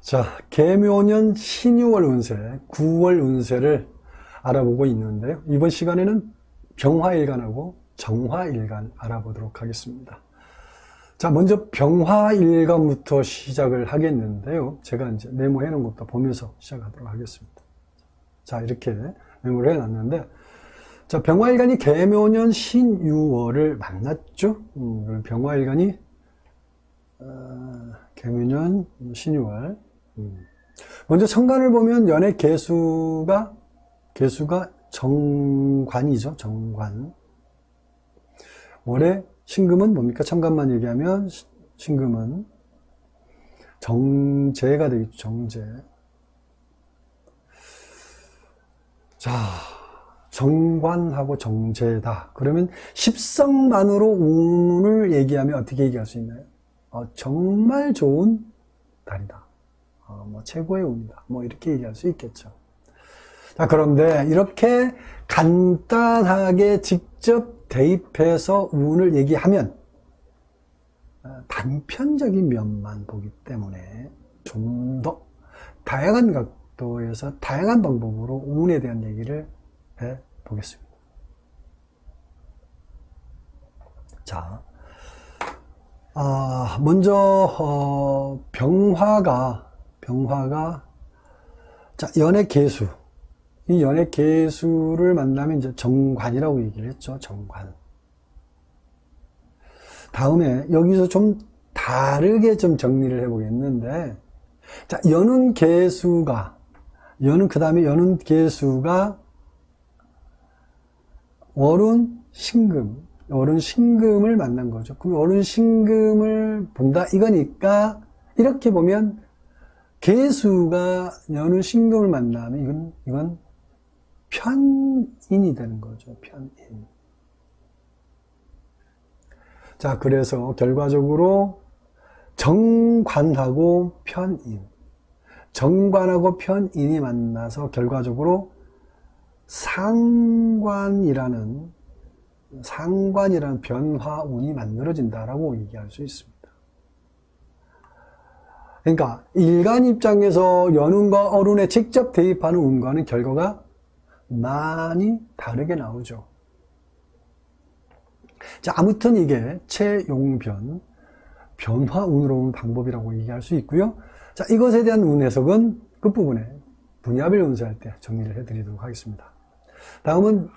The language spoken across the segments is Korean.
자, 계묘년 신유월 운세, 9월 운세를 알아보고 있는데요. 이번 시간에는 병화일간하고 정화일간 알아보도록 하겠습니다. 자, 먼저 병화일간부터 시작을 하겠는데요. 제가 이제 메모해 놓은 것도 보면서 시작하도록 하겠습니다. 자, 이렇게 메모를 해 놨는데, 자, 병화일간이 계묘년 신유월을 만났죠. 병화일간이 계묘년 신유월. 먼저 천간을 보면 연의 개수가 정관이죠. 정관. 월의 신금은 뭡니까? 천간만 얘기하면 신금은 정제가 되겠죠. 정제. 자, 정관하고 정제다. 그러면 십성만으로 운을 얘기하면 어떻게 얘기할 수 있나요? 정말 좋은 달이다. 최고의 운이다. 이렇게 얘기할 수 있겠죠. 자, 그런데 이렇게 간단하게 직접 대입해서 운을 얘기하면 단편적인 면만 보기 때문에 좀 더 다양한 각도에서 다양한 방법으로 운에 대한 얘기를 해 보겠습니다. 자, 먼저 병화가 자, 연의 개수, 이 연의 개수를 만나면 이제 정관이라고 얘기를 했죠. 정관. 다음에 여기서 좀 다르게 좀 정리를 해보겠는데, 자, 그 다음에 연은 개수가 월운 신금을 만난 거죠. 그럼 월운 신금을 본다 이거니까, 이렇게 보면 개수가 연운 신금을 만나면 이건 편인이 되는 거죠. 편인. 자, 그래서 결과적으로 정관하고 편인이 만나서 결과적으로 상관이라는 변화운이 만들어진다라고 얘기할 수 있습니다. 그러니까 일간 입장에서 연운과 어운에 직접 대입하는 운과는 결과가 많이 다르게 나오죠. 자, 아무튼 이게 채용변, 변화운으로 오는 방법이라고 얘기할 수 있고요. 자, 이것에 대한 운 해석은 끝부분에 분야별 운세할 때 정리를 해드리도록 하겠습니다. 다음은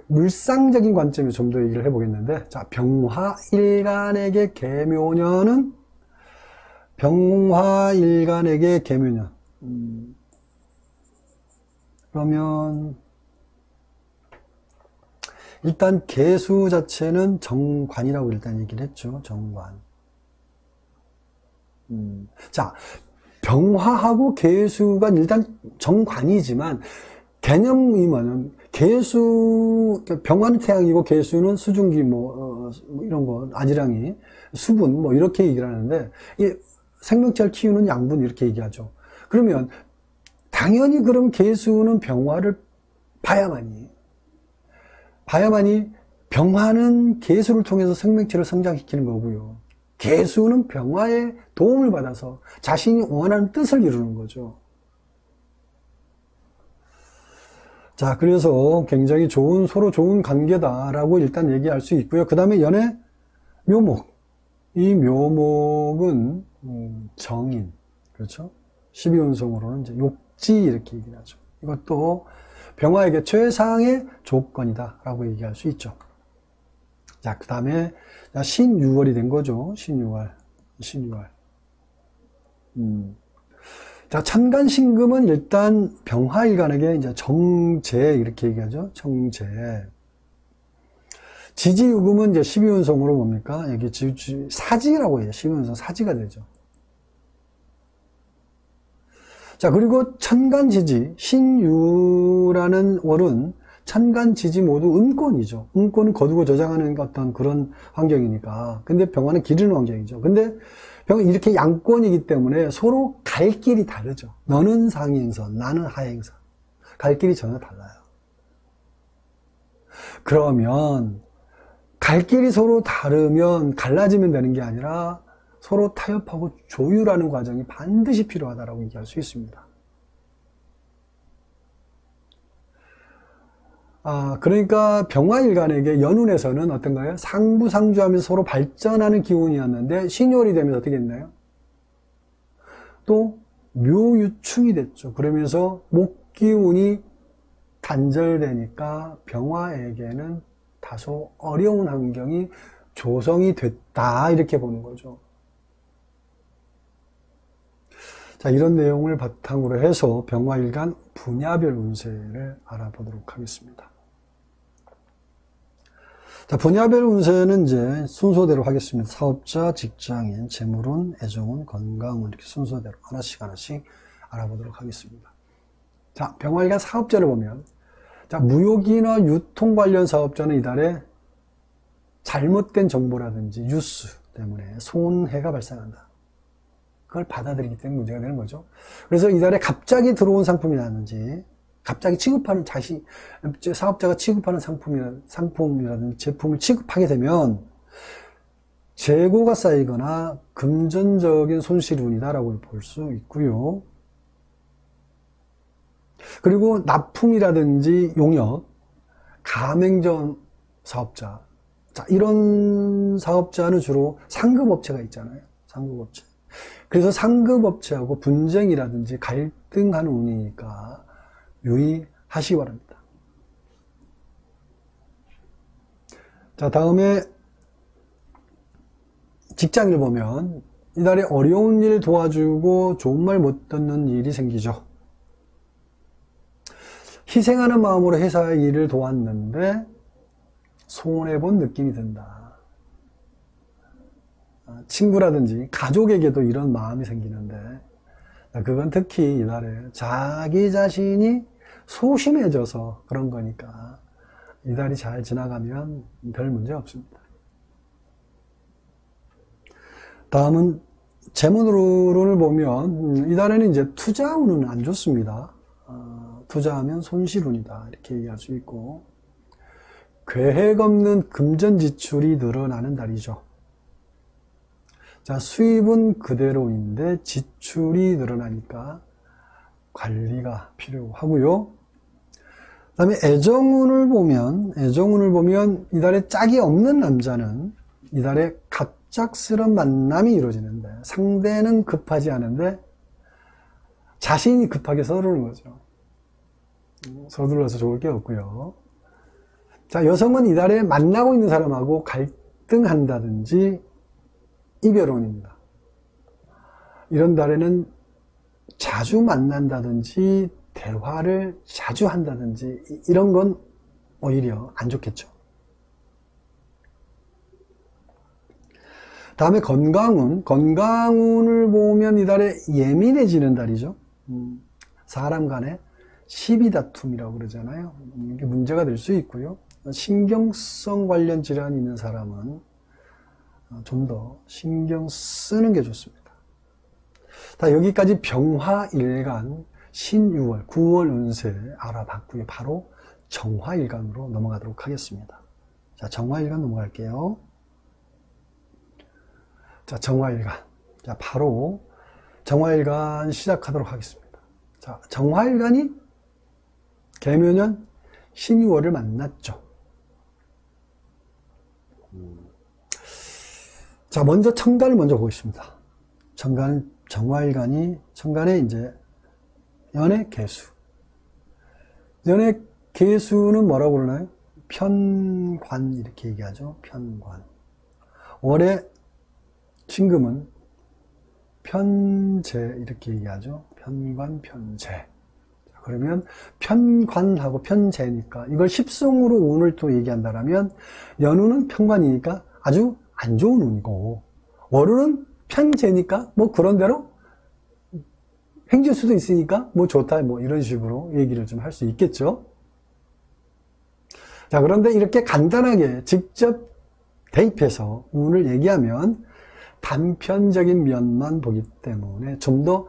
물상적인 관점에서 좀 더 얘기를 해보겠는데, 자, 병화일간에게 계묘년은 그러면 일단 개수 자체는 정관이라고 일단 얘기를 했죠. 정관. 자, 병화하고 개수가 일단 정관이지만 개념이 뭐냐면 병화는 태양이고 개수는 수증기 이런 거 아지랑이 수분 이렇게 얘기를 하는데, 이 생명체를 키우는 양분 이렇게 얘기하죠. 그러면 당연히 그럼 개수는 병화를 봐야만이 병화는 개수를 통해서 생명체를 성장시키는 거고요. 개수는 병화의 도움을 받아서 자신이 원하는 뜻을 이루는 거죠. 자, 그래서 굉장히 서로 좋은 관계다라고 일단 얘기할 수 있고요. 그 다음에 연의 묘목. 이 묘목은 정인. 그렇죠? 12운성으로는 이제 욕지 이렇게 얘기를 하죠. 이것도 병화에게 최상의 조건이다라고 얘기할 수 있죠. 자, 그 다음에 신유월이 된 거죠. 신유월. 자, 천간신금은 일단 병화일간에게 이제 정제 이렇게 얘기하죠. 정제. 지지유금은 이제 12운성으로 뭡니까? 여기 사지라고 해요. 12운성 사지가 되죠. 자, 그리고 천간지지, 신유라는 월은 천간지지 모두 음권이죠. 음권은 거두고 저장하는 어떤 그런 환경이니까. 근데 병화는 기르는 환경이죠. 근데 병은 이렇게 양권이기 때문에 서로 갈 길이 다르죠. 너는 상행선, 나는 하행선. 갈 길이 전혀 달라요. 그러면 갈 길이 서로 다르면 갈라지면 되는 게 아니라 서로 타협하고 조율하는 과정이 반드시 필요하다고 얘기할 수 있습니다. 그러니까 병화일간에게 연운에서는 어떤가요? 상부상조하면서 서로 발전하는 기운이었는데 신유월이 되면서 어떻게 됐나요? 또 묘유충이 됐죠. 그러면서 목기운이 단절되니까 병화에게는 다소 어려운 환경이 조성이 됐다, 이렇게 보는 거죠. 자, 이런 내용을 바탕으로 해서 병화일간 분야별 운세를 알아보도록 하겠습니다. 자, 분야별 운세는 이제 순서대로 하겠습니다. 사업자, 직장인, 재물운, 애정운, 건강운, 이렇게 순서대로 하나씩 알아보도록 하겠습니다. 자, 병화일간 사업자를 보면, 자, 무역이나 유통 관련 사업자는 이달에 잘못된 정보라든지 뉴스 때문에 손해가 발생한다. 그걸 받아들이기 때문에 문제가 되는 거죠. 그래서 이달에 갑자기 들어온 상품이라든지, 갑자기 취급하는 사업자가 취급하는 상품이라든지 제품을 취급하게 되면 재고가 쌓이거나 금전적인 손실운이다라고 볼 수 있고요. 그리고 납품이라든지 용역, 가맹점 사업자, 자, 이런 사업자는 주로 상급업체가 있잖아요. 상급업체. 그래서 상급업체하고 분쟁이라든지 갈등하는 운이니까 유의하시기 바랍니다. 자, 다음에 직장을 보면 이달에 어려운 일 도와주고 좋은 말 못 듣는 일이 생기죠. 희생하는 마음으로 회사의 일을 도왔는데 손해본 느낌이 든다. 친구라든지 가족에게도 이런 마음이 생기는데, 그건 특히 이달에 자기 자신이 소심해져서 그런 거니까 이달이 잘 지나가면 별 문제 없습니다. 다음은 재물운을 보면 이달에는 이제 투자운은 안 좋습니다. 투자하면 손실운이다, 이렇게 얘기할 수 있고, 계획 없는 금전 지출이 늘어나는 달이죠. 자, 수입은 그대로인데 지출이 늘어나니까 관리가 필요하고요. 그 다음에 애정운을 보면 이달에 짝이 없는 남자는 이달에 갑작스런 만남이 이루어지는데, 상대는 급하지 않은데 자신이 급하게 서두르는 거죠. 서둘러서 좋을 게 없고요. 자, 여성은 이달에 만나고 있는 사람하고 갈등한다든지 이별운입니다. 이런 달에는 자주 만난다든지 대화를 자주 한다든지 이런 건 오히려 안 좋겠죠. 다음에 건강운을 보면 이달에 예민해지는 달이죠. 사람 간의 시비다툼이라고 그러잖아요. 이게 문제가 될 수 있고요. 신경성 관련 질환이 있는 사람은 좀 더 신경 쓰는 게 좋습니다. 자, 여기까지 병화일간 신유월 9월 운세 알아봤고요. 바로 정화일간으로 넘어가도록 하겠습니다. 자, 정화일간 넘어갈게요. 자, 정화일간. 자, 바로 정화일간 시작하도록 하겠습니다. 자, 정화일간이 개묘년 신유월을 만났죠. 자, 먼저 천간을 먼저 보겠습니다. 정화일간에 이제 연의 개수. 연의 개수는 뭐라고 그러나요? 편관, 이렇게 얘기하죠. 편관. 월의 신금은 편재, 이렇게 얘기하죠. 편관, 편재. 그러면 편관하고 편재니까 이걸 십성으로 운을 또 얘기한다면 연운은 편관이니까 아주 안 좋은 운이고, 월운은 편재니까 뭐 그런대로 행질 수도 있으니까 뭐 좋다, 뭐 이런 식으로 얘기를 좀 할 수 있겠죠. 자, 그런데 이렇게 간단하게 직접 대입해서 운을 얘기하면 단편적인 면만 보기 때문에 좀 더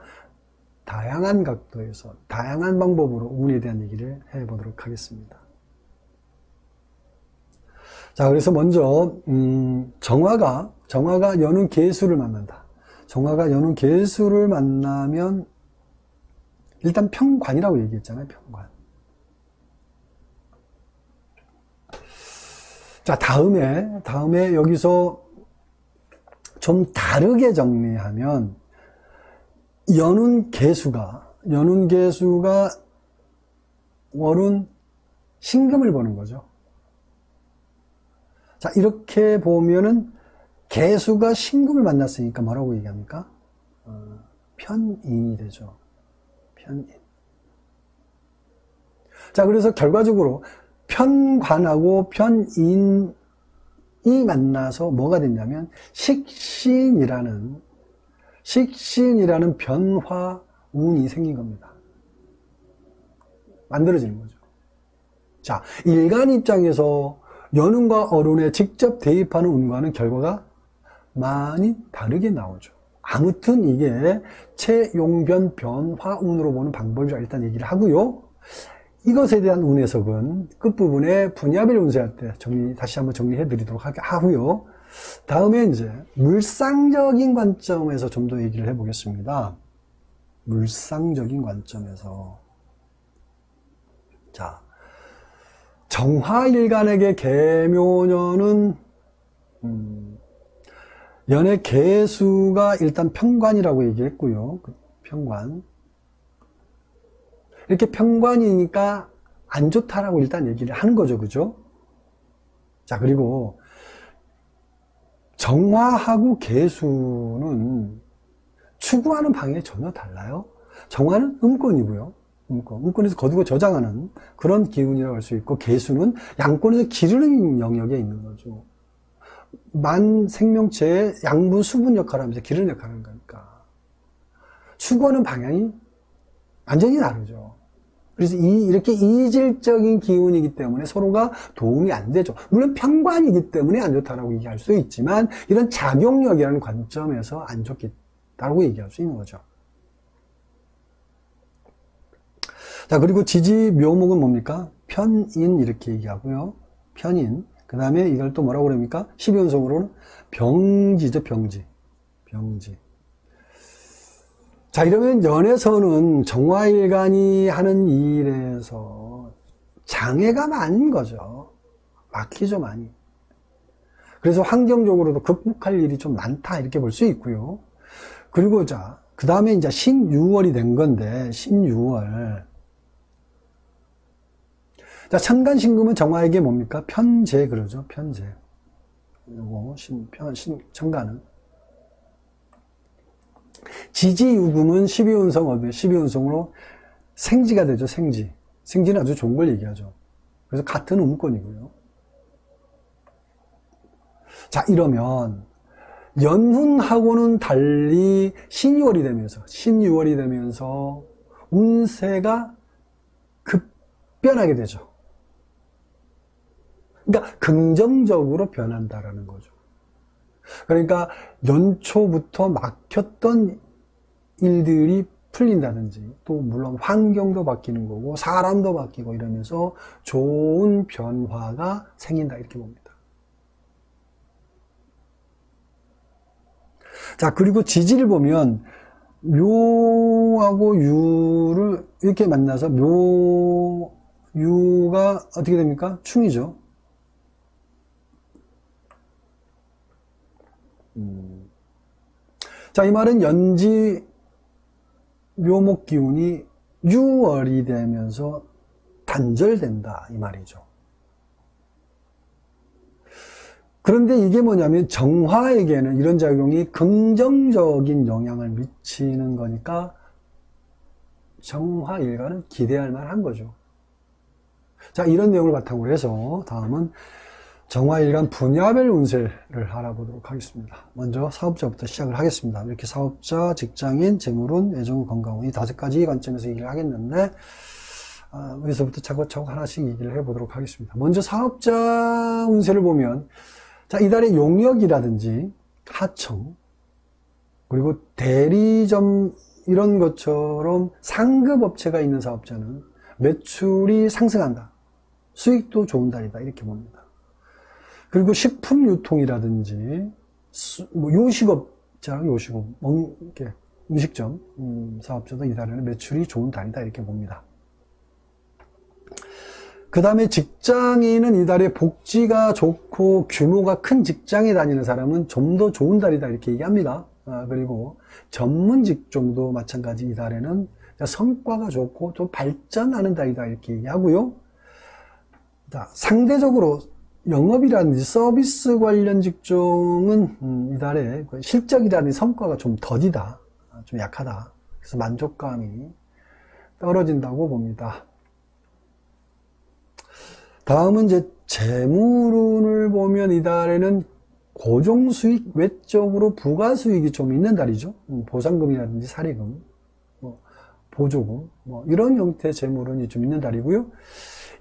다양한 각도에서 다양한 방법으로 운에 대한 얘기를 해보도록 하겠습니다. 자, 그래서 먼저 정화가 연운 개수를 만난다. 정화가 연운 개수를 만나면 일단 평관이라고 얘기했잖아요. 평관. 자, 다음에 여기서 좀 다르게 정리하면 연운 개수가 월운 신금을 보는 거죠. 자, 이렇게 보면은 개수가 신금을 만났으니까 뭐라고 얘기합니까? 편인이 되죠. 편인. 자, 그래서 결과적으로 편관하고 편인이 만나서 뭐가 됐냐면 식신이라는 변화운이 생긴 겁니다. 만들어지는 거죠. 자, 일간 입장에서 연운과 어룬에 직접 대입하는 운과는 결과가 많이 다르게 나오죠. 아무튼 이게 체용변 변화운으로 보는 방법이라 일단 얘기를 하고요. 이것에 대한 운 해석은 끝부분에 분야별 운세할 때 다시 한번 정리해 드리도록 하고요. 다음에 이제 물상적인 관점에서 좀 더 얘기를 해 보겠습니다. 물상적인 관점에서. 자, 정화일간에게 계묘년은 연의 개수가 일단 평관이라고 얘기했고요. 평관. 이렇게 평관이니까 안 좋다라고 일단 얘기를 하는 거죠. 그죠? 자, 그리고 정화하고 개수는 추구하는 방향이 전혀 달라요. 정화는 음권이고요. 음권에서 거두고 저장하는 그런 기운이라고 할 수 있고, 개수는 양권에서 기르는 영역에 있는 거죠. 만 생명체의 양분, 수분 역할을 하면서 기르는 역할을 하는 거니까. 추구하는 방향이 완전히 다르죠. 그래서 이렇게 이질적인 기운이기 때문에 서로가 도움이 안 되죠. 물론 평관이기 때문에 안 좋다라고 얘기할 수 있지만, 이런 작용력이라는 관점에서 안 좋다라고 얘기할 수 있는 거죠. 자, 그리고 지지 묘목은 뭡니까? 편인 이렇게 얘기하고요. 편인. 그 다음에 이걸 또 뭐라고 그럽니까? 12운성으로는 병지죠. 병지. 자, 이러면 연에서는 정화일간이 하는 일에서 장애가 많은 거죠. 막히죠, 많이. 그래서 환경적으로도 극복할 일이 좀 많다 이렇게 볼 수 있고요. 그리고 자, 그 다음에 이제 신유월이 된 건데, 신유월. 자, 천간신금은 정화에게 뭡니까? 편재 그러죠. 편재. 요거 천간은. 지지유금은 12운성 어디에? 12운성으로 생지가 되죠. 생지는 아주 좋은 걸 얘기하죠. 그래서 같은 운권이고요. 자, 이러면 연훈하고는 달리 신유월이 되면서 운세가 급변하게 되죠. 그러니까 긍정적으로 변한다라는 거죠. 그러니까 연초부터 막혔던 일들이 풀린다든지, 또 물론 환경도 바뀌는 거고 사람도 바뀌고 이러면서 좋은 변화가 생긴다 이렇게 봅니다. 자, 그리고 지지를 보면 묘하고 유를 이렇게 만나서 유가 어떻게 됩니까? 충이죠. 자, 이 말은 연지 묘목 기운이 유월이 되면서 단절된다 이 말이죠. 그런데 이게 뭐냐면 정화에게는 이런 작용이 긍정적인 영향을 미치는 거니까 정화일간은 기대할 만한 거죠. 자, 이런 내용을 바탕으로 해서 다음은 정화일간 분야별 운세를 알아보도록 하겠습니다. 먼저 사업자부터 시작을 하겠습니다. 이렇게 사업자, 직장인, 재물운, 애정운, 건강운 이 5가지 관점에서 얘기를 하겠는데, 여기서부터 차곡차곡 하나씩 얘기를 해보도록 하겠습니다. 먼저 사업자 운세를 보면, 자, 이달의 용역이라든지 하청, 그리고 대리점 이런 것처럼 상급 업체가 있는 사업자는 매출이 상승한다. 수익도 좋은 달이다. 이렇게 봅니다. 그리고 식품 유통이라든지 요식업 식자랑 요식업, 이렇게 음식점 사업자도 이달에는 매출이 좋은 달이다 이렇게 봅니다. 그 다음에 직장인은 이달에 복지가 좋고 규모가 큰 직장에 다니는 사람은 좀 더 좋은 달이다 이렇게 얘기합니다. 그리고 전문 직종도 마찬가지 이달에는 성과가 좋고 좀 발전하는 달이다 이렇게 얘기하고요. 자, 상대적으로 영업이라든지 서비스 관련 직종은 이달에 실적이라든지 성과가 좀 더디다, 좀 약하다. 그래서 만족감이 떨어진다고 봅니다. 다음은 이제 재물운을 보면 이달에는 고정수익 외적으로 부가수익이 좀 있는 달이죠. 보상금이라든지 사례금, 보조금, 이런 형태의 재물운이 좀 있는 달이고요.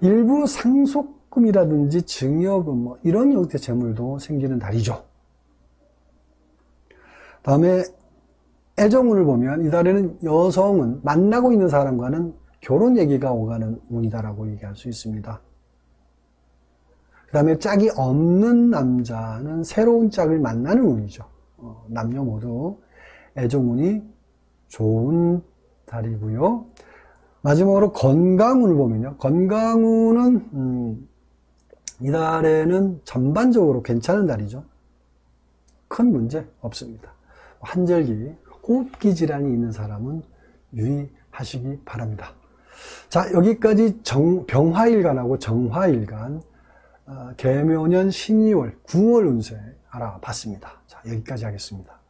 일부 상속금이라든지 증여금, 이런 형태의 재물도 생기는 달이죠. 다음에 애정운을 보면 이달에는 여성은 만나고 있는 사람과는 결혼 얘기가 오가는 운이다라고 얘기할 수 있습니다. 그 다음에 짝이 없는 남자는 새로운 짝을 만나는 운이죠. 남녀 모두 애정운이 좋은 달이고요. 마지막으로 건강운을 보면요. 건강운은 이달에는 전반적으로 괜찮은 달이죠. 큰 문제 없습니다. 환절기, 호흡기 질환이 있는 사람은 유의하시기 바랍니다. 자, 여기까지 병화일간하고 정화일간 개묘년 12월 9월 운세 알아봤습니다. 자, 여기까지 하겠습니다.